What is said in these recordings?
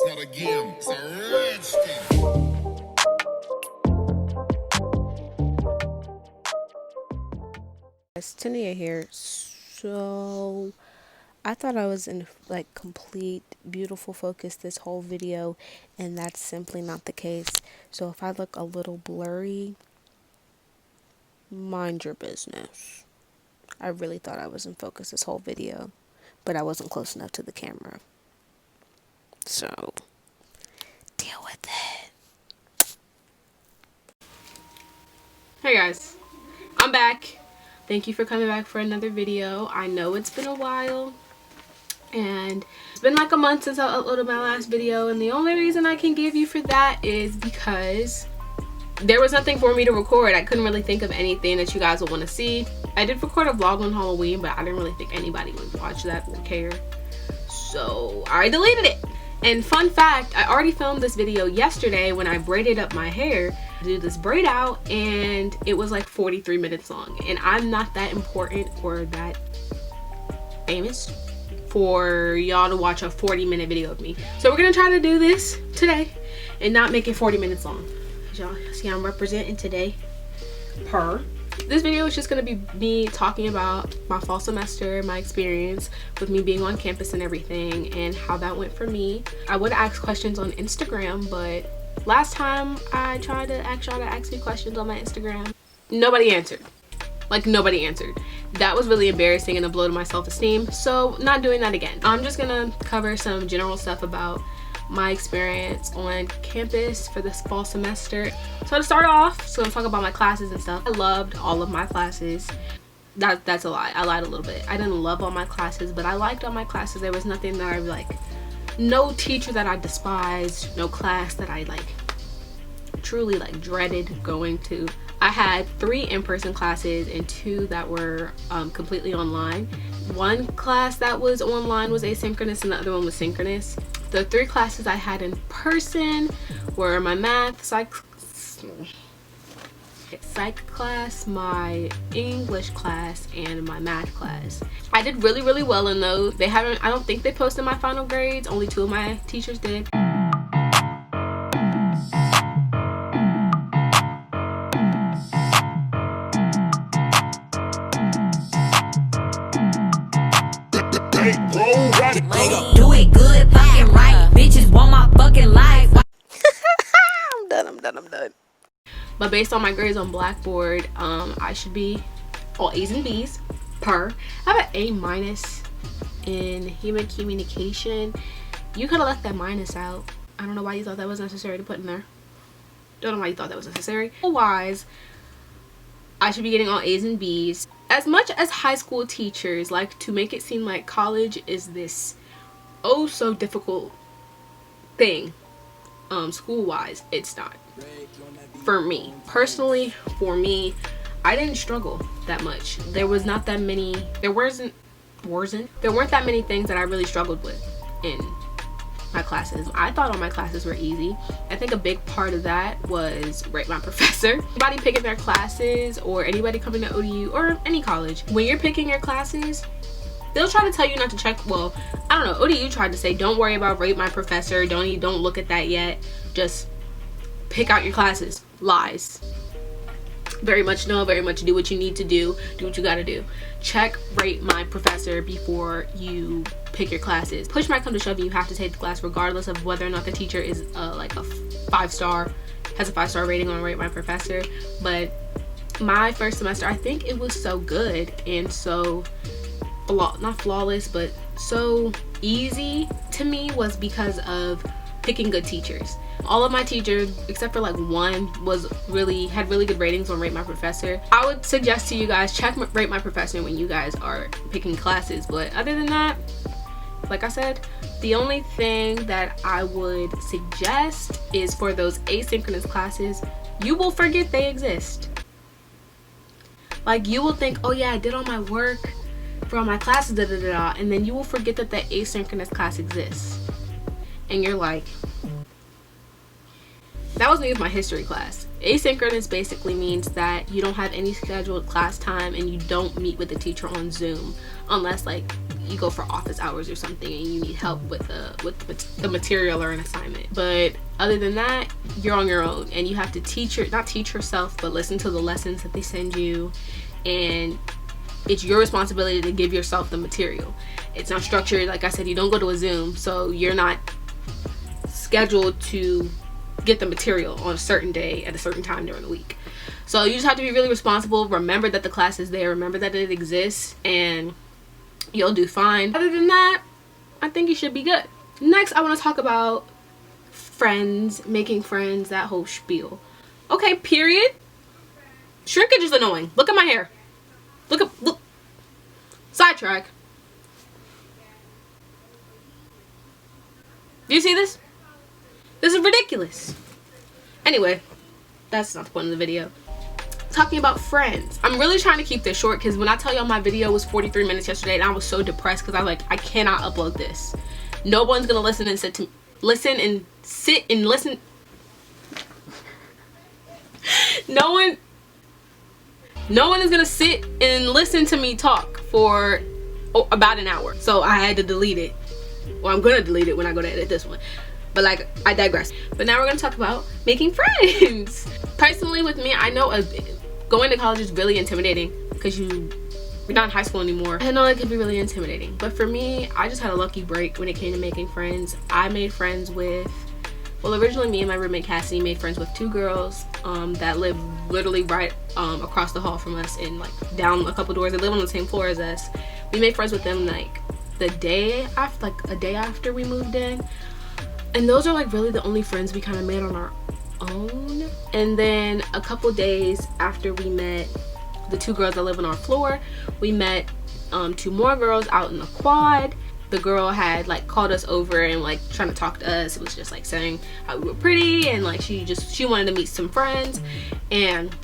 not a game, it's a rich thing. It's Tania here. So I thought I was in like complete beautiful focus this whole video, and that's simply not the case. So if I look a little blurry, mind your business. I really thought I was in focus this whole video, but I wasn't close enough to the camera. So deal with it. Hey guys, I'm back. Thank you for coming back for another video. I know it's been a while, and it's been like a month since I uploaded my last video, and the only reason I can give you for that is because there was nothing for me to record. I couldn't really think of anything that you guys would want to see. I did record a vlog on Halloween, but I didn't really think anybody would watch that or care, so I deleted it. And fun fact, I already filmed this video yesterday when I braided up my hair to do this braid out, and it was like 43 minutes long, and I'm not that important or that famous for y'all to watch a 40-minute video of me. So we're gonna try to do this today and not make it 40 minutes long. As y'all see, I'm representing today. This video is just gonna be me talking about my fall semester, my experience with me being on campus and everything, and how that went for me. I would ask questions on Instagram, but last time I tried to ask y'all to ask me questions on my Instagram, nobody answered. Like, nobody answered. That was really embarrassing and a blow to my self-esteem, so not doing that again. I'm just gonna cover some general stuff about my experience on campus for this fall semester. So to start off, I'm gonna talk about my classes and stuff. I loved all of my classes. That's a lie. I lied a little bit. I didn't love all my classes, but I liked all my classes. There was nothing that I like, no teacher that I despised, no class that I like truly like dreaded going to. I had 3 in-person classes and 2 that were completely online. One class that was online was asynchronous and the other one was synchronous. The 3 classes I had in person were my math, psych class, my English class, and my math class. I did really well in those. I don't think they posted my final grades. Only 2 of my teachers did. Do it good, fucking right. Bitches want my fucking life. I'm done. But based on my grades on Blackboard, I should be all A's and B's per. I have an A- in human communication. You could have left that minus out. I don't know why you thought that was necessary to put in there. Don't know why you thought that was necessary. Otherwise, I should be getting all A's and B's. As much as high school teachers like to make it seem like college is this oh so difficult thing, school-wise, it's not. For me personally, I didn't struggle that much. There weren't that many things that I really struggled with in my classes. I thought all my classes were easy. I think a big part of that was Rate My Professor. Anybody picking their classes, or anybody coming to ODU or any college, when you're picking your classes, they'll try to tell you not to check. Well, I don't know, ODU tried to say don't worry about Rate My Professor, don't look at that yet, just pick out your classes. Lies. Very much no, very much do what you need to do what you gotta do. Check Rate My Professor before you pick your classes. Push might come to shove, you have to take the class regardless of whether or not the teacher is like a 5-star, has a 5-star rating on Rate My Professor. But my first semester, I think it was so good and so not flawless, but so easy to me was because of picking good teachers. All of my teachers, except for like one, had really good ratings on Rate My Professor. I would suggest to you guys, check Rate My Professor when you guys are picking classes. But other than that, like I said, the only thing that I would suggest is for those asynchronous classes, you will forget they exist. Like, you will think, oh yeah, I did all my work for all my classes, and then you will forget that the asynchronous class exists. And you're like, that was me with my history class. Asynchronous basically means that you don't have any scheduled class time and you don't meet with the teacher on Zoom unless like you go for office hours or something and you need help with the material or an assignment. But other than that, you're on your own, and you have to not teach yourself, but listen to the lessons that they send you, and it's your responsibility to give yourself the material. It's not structured. Like I said, you don't go to a Zoom, so you're not scheduled to get the material on a certain day at a certain time during the week. So you just have to be really responsible. Remember that the class is there. Remember that it exists, and you'll do fine. Other than that, I think you should be good. Next, I want to talk about friends, making friends, that whole spiel. Okay, period. Shrinkage is annoying. Look at my hair. Look. Sidetrack. Do you see this? This is ridiculous. Anyway, that's not the point of the video. Talking about friends. I'm really trying to keep this short because when I tell y'all my video was 43 minutes yesterday, and I was so depressed because I cannot upload this. No one's gonna listen and sit and listen. No one is gonna sit and listen to me talk for about an hour. So I had to delete it. Well, I'm gonna delete it when I go to edit this one. But like, I digress. But now we're gonna talk about making friends. Personally, with me, I know going to college is really intimidating because you're not in high school anymore. I know it can be really intimidating. But for me, I just had a lucky break when it came to making friends. I made friends with, well, originally me and my roommate Cassie made friends with 2 girls that live literally right across the hall from us, and like down a couple doors. They live on the same floor as us. We made friends with them like the day after, like a day after we moved in. And those are like really the only friends we kind of made on our own. And then a couple days after we met the 2 girls that live on our floor, we met 2 more girls out in the quad. The girl had like called us over and like trying to talk to us. It was just like saying how we were pretty, and like she wanted to meet some friends. And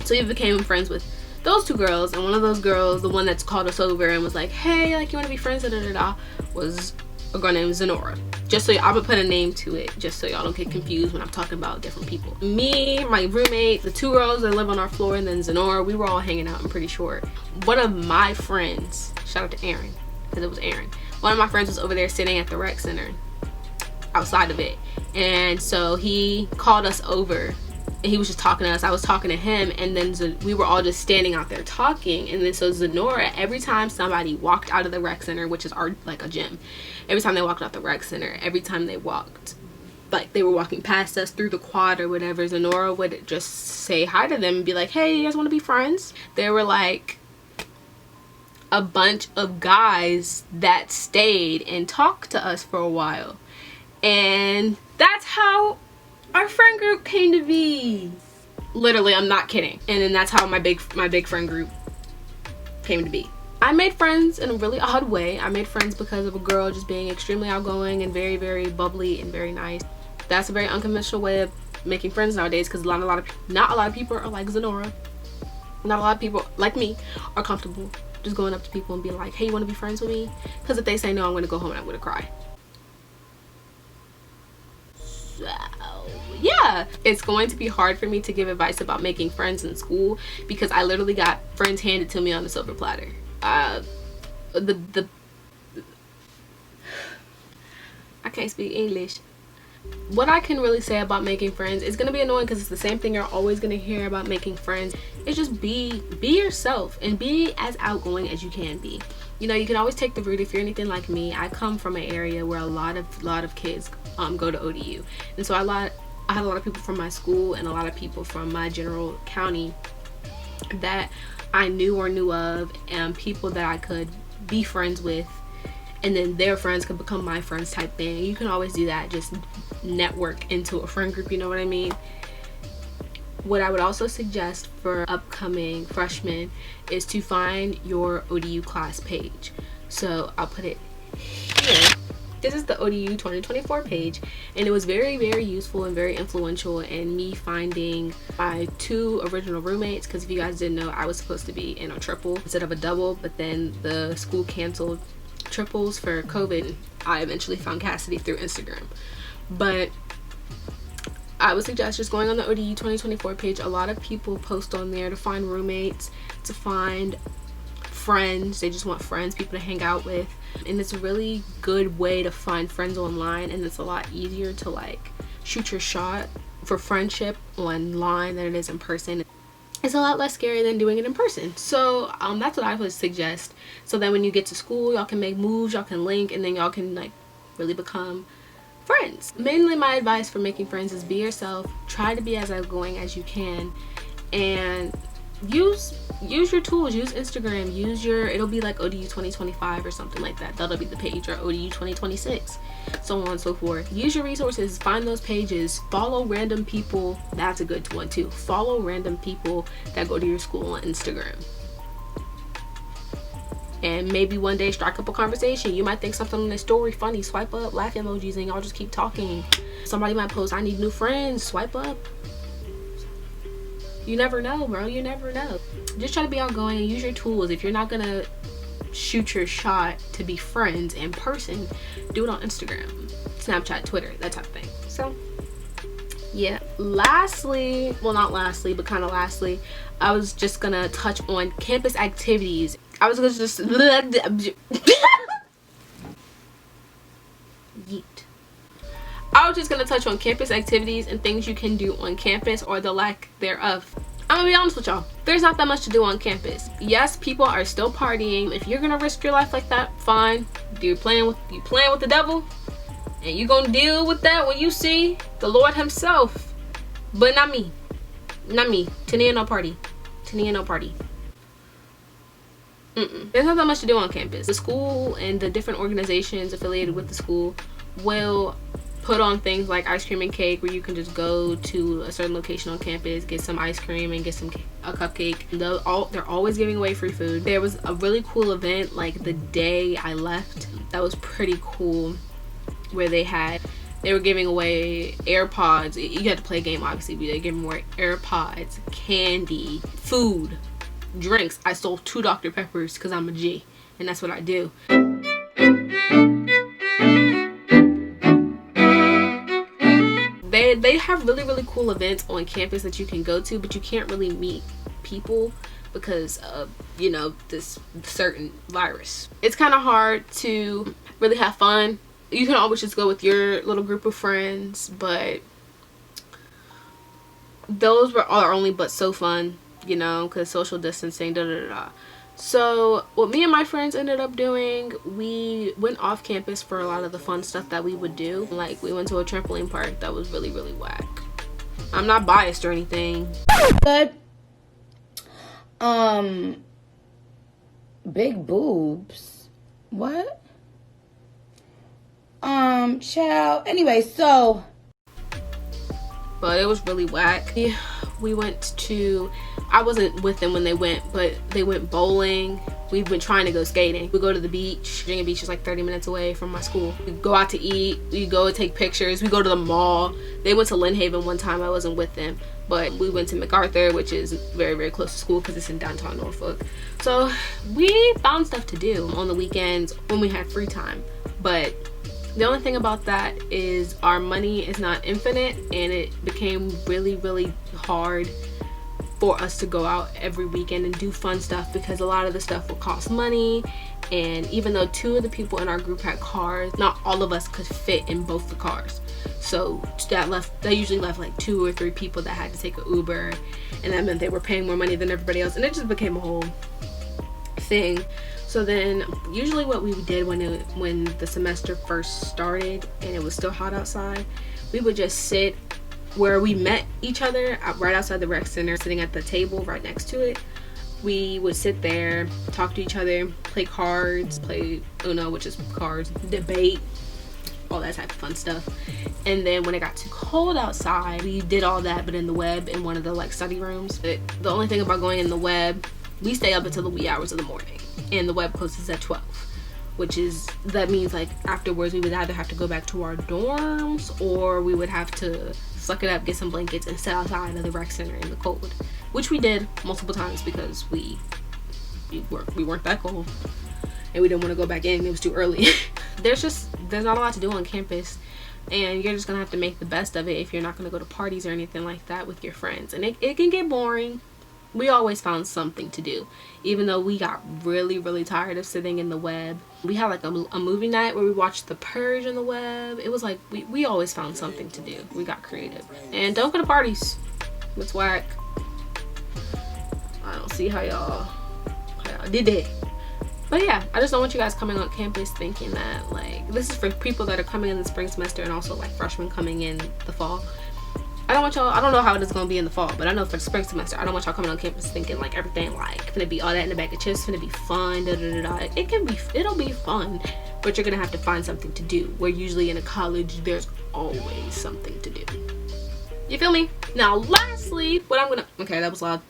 so we became friends with those 2 girls. And one of those girls, the one that's called us over and was like, hey, like, you want to be friends, was a girl named Zenora. Just so I'm gonna put a name to it, just so y'all don't get confused when I'm talking about different people. Me, my roommate, the 2 girls that live on our floor, and then Zenora, we were all hanging out, I'm pretty sure. One of my friends, shout out to Aaron, because it was Aaron. One of my friends was over there sitting at the rec center, outside of it. And so he called us over, and he was just talking to us. I was talking to him, and then we were all just standing out there talking. And then so Zenora, every time somebody walked out of the rec center, which is our like a gym, every time they walked out the rec center, every time they walked, like they were walking past us through the quad or whatever, Zenora would just say hi to them and be like, hey, you guys want to be friends? There were like a bunch of guys that stayed and talked to us for a while, and that's how our friend group came to be. Literally, I'm not kidding. And then that's how my big friend group came to be. I made friends in a really odd way. I made friends because of a girl just being extremely outgoing and very, very bubbly and very nice. That's a very unconventional way of making friends nowadays, because not a lot of people are like Zenora. Not a lot of people like me are comfortable just going up to people and being like, hey, you want to be friends with me? Because if they say no, I'm going to go home and I'm going to cry. So yeah, it's going to be hard for me to give advice about making friends in school, because I literally got friends handed to me on a silver platter. I can't speak English. What I can really say about making friends, it's gonna be annoying because it's the same thing you're always gonna hear about making friends. It's just be yourself and be as outgoing as you can be. You know, you can always take the route. If you're anything like me, I come from an area where a lot of kids go to ODU, and so I had a lot of people from my school and a lot of people from my general county that I knew of, and people that I could be friends with, and then their friends could become my friends type thing. You can always do that, just network into a friend group, you know what I mean? What I would also suggest for upcoming freshmen is to find your ODU class page. So I'll put it here. This is the ODU 2024 page, and it was very, very useful and very influential in me finding my 2 original roommates, because if you guys didn't know, I was supposed to be in a triple instead of a double, but then the school canceled triples for COVID. I eventually found Cassidy through Instagram. But I would suggest just going on the ODU 2024 page. A lot of people post on there to find roommates, to find friends. They just want friends, people to hang out with. And it's a really good way to find friends online, and it's a lot easier to like shoot your shot for friendship online than it is in person. It's a lot less scary than doing it in person. So that's what I would suggest. So then when you get to school, y'all can make moves, y'all can link, and then y'all can like really become friends. Mainly my advice for making friends is be yourself. Try to be as outgoing as you can, and use your tools. Use Instagram, it'll be like ODU 2025 or something like that. That'll be the page, or ODU 2026, so on and so forth. Use your resources, find those pages, follow random people. That's a good one too. Follow random people that go to your school on Instagram, and maybe one day strike up a conversation. You might think something on their story funny, swipe up, laugh emojis, and y'all just keep talking. Somebody might post, I need new friends, swipe up. You never know, bro. You never know. Just try to be outgoing and use your tools. If you're not gonna shoot your shot to be friends in person, do it on Instagram, Snapchat, Twitter, that type of thing. So yeah, lastly, well, not lastly, but kind of lastly, I was just gonna touch on campus activities. I was gonna just yeet. I was just gonna touch on campus activities and things you can do on campus, or the lack thereof. I'm gonna be honest with y'all, there's not that much to do on campus. Yes, people are still partying. If you're gonna risk your life like that, fine. You playing with the devil, and you gonna deal with that when you see the Lord himself. But not me. Tanea no party. Tanea no party. There's not that much to do on campus. The school and the different organizations affiliated with the school will put on things like ice cream and cake, where you can just go to a certain location on campus, get some ice cream and get a cupcake. They're always giving away free food. There was a really cool event like the day I left that was pretty cool, where they were giving away AirPods. You had to play a game, obviously, but they're giving away AirPods, candy, food, drinks. I stole 2 Dr. Peppers because I'm a G, and that's what I do. They have really cool events on campus that you can go to, but you can't really meet people because of, you know, this certain virus. It's kind of hard to really have fun. You can always just go with your little group of friends, but those are only but so fun, you know, because social distancing, So what me and my friends ended up doing, we went off campus for a lot of the fun stuff that we would do. Like, we went to a trampoline park that was really whack. I'm not biased or anything, but big boobs, what? Child, anyway, so but it was really whack. We went to, I wasn't with them when they went, but they went bowling. We've been trying to go skating. We go to the beach. Virginia Beach is like 30 minutes away from my school. We go out to eat. We go take pictures. We go to the mall. They went to Lynn Haven one time. I wasn't with them, but we went to MacArthur, which is very close to school because it's in downtown Norfolk. So we found stuff to do on the weekends when we had free time. But the only thing about that is our money is not infinite, and it became really hard for us to go out every weekend and do fun stuff because a lot of the stuff would cost money. And even though 2 of the people in our group had cars, not all of us could fit in both the cars. So that usually left like 2 or 3 people that had to take an Uber, and that meant they were paying more money than everybody else, and it just became a whole thing. So then usually what we did when the semester first started and it was still hot outside, we would just sit where we met each other right outside the rec center, sitting at the table right next to it. We would sit there, talk to each other, play cards, play Uno, which is cards, debate, all that type of fun stuff. And then when it got too cold outside, we did all that but in the web, in one of the like study rooms. But the only thing about going in the web, we stay up until the wee hours of the morning, and the web closes at 12, that means like afterwards we would either have to go back to our dorms, or we would have to suck it up, get some blankets, and sit outside of the rec center in the cold, which we did multiple times because we weren't that cold and we didn't want to go back in. It was too early. There's not a lot to do on campus, and you're just gonna have to make the best of it if you're not gonna go to parties or anything like that with your friends. And it can get boring, we always found something to do. Even though we got really tired of sitting in the web. We had like a movie night where we watched The Purge on the web. It was like we always found something to do. We got creative. And don't go to parties. It's whack. I don't see how y'all did it. But yeah, I just don't want you guys coming on campus thinking that like this is for people that are coming in the spring semester and also like freshmen coming in the fall. I don't want y'all, I don't know how it is gonna be in the fall, but I know for the spring semester, I don't want y'all coming on campus thinking like everything like gonna be all that in the bag of chips, gonna be fun, it'll be fun, but you're gonna have to find something to do. Where usually in a college, there's always something to do. You feel me? Now, lastly, okay, that was loud.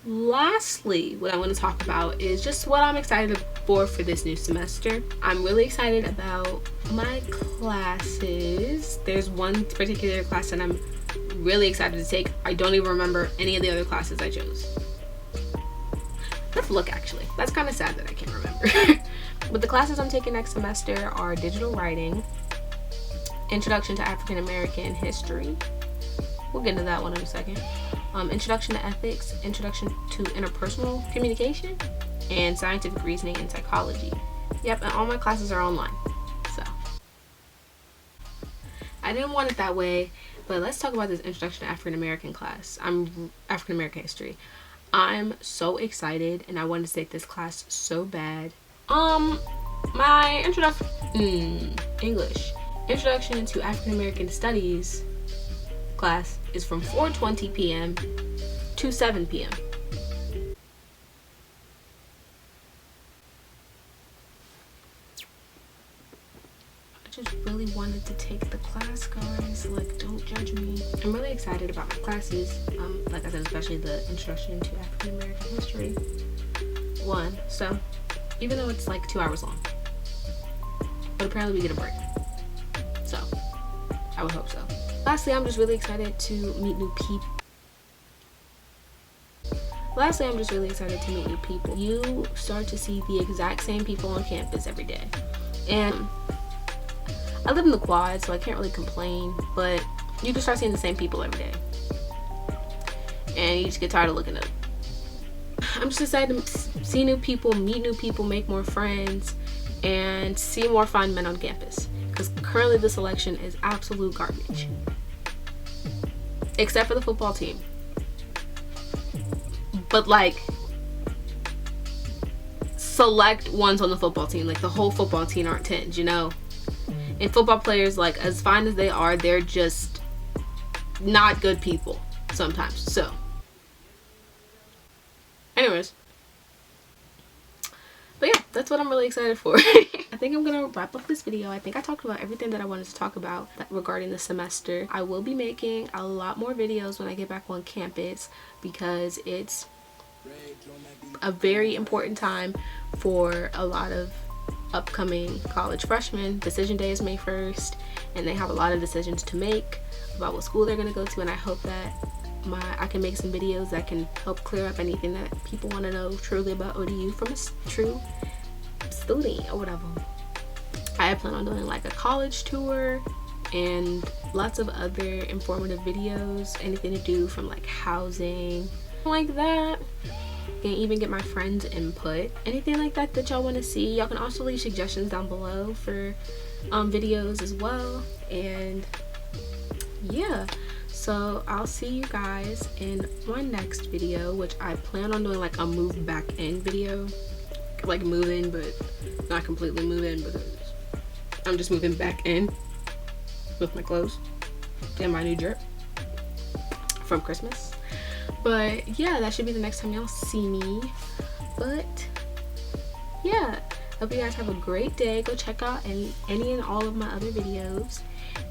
Lastly, what I want to talk about is just what I'm excited for this new semester. I'm really excited about my classes. There's one particular class that I'm really excited to take. I don't even remember any of the other classes I chose. Let's look, actually. That's kind of sad that I can't remember. But the classes I'm taking next semester are digital writing, introduction to African American history. We'll get into that one in a second. Introduction to ethics, introduction to interpersonal communication, and scientific reasoning and psychology. Yep, and all my classes are online. So I didn't want it that way, but let's talk about this introduction to African American class. African American history. I'm so excited, and I wanted to take this class so bad. My English introduction to African American studies class is from 4:20 p.m. to 7 p.m. I just really wanted to take the class, guys. Like, don't judge me. I'm really excited about my classes. Like I said, especially the introduction to African American history one. So, even though it's like 2 hours long, but apparently we get a break. So, I would hope so. Lastly, I'm just really excited to meet new people. You start to see the exact same people on campus every day. And I live in the quad, so I can't really complain, but you can start seeing the same people every day. And you just get tired of looking up. I'm just excited to see new people, meet new people, make more friends, and see more fun men on campus. Because currently this election is absolute garbage. Except for the football team. But like, select ones on the football team. Like, the whole football team aren't 10s, you know? And football players, like, as fine as they are, they're just not good people sometimes. So, anyways. But yeah, that's what I'm really excited for. I think I'm gonna wrap up this video. I think I talked about everything that I wanted to talk about regarding the semester. I will be making a lot more videos when I get back on campus because it's a very important time for a lot of upcoming college freshmen. Decision day is May 1st, and they have a lot of decisions to make about what school they're gonna go to, and I hope that I can make some videos that can help clear up anything that people want to know truly about ODU from a true student or whatever. I plan on doing like a college tour and lots of other informative videos, anything to do from like housing, like that. And even get my friends' input, anything like that that y'all want to see. Y'all can also leave suggestions down below for videos as well. And yeah, so I'll see you guys in my next video, which I plan on doing like a move back in video, like move in but not completely move in because I'm just moving back in with my clothes and my new drip from Christmas. But yeah, that should be the next time y'all see me. But yeah, hope you guys have a great day. Go check out any and all of my other videos,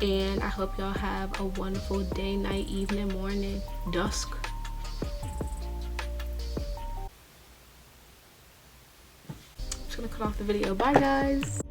and I hope y'all have a wonderful day, night, evening, morning, dusk. I'm just gonna cut off the video. Bye guys.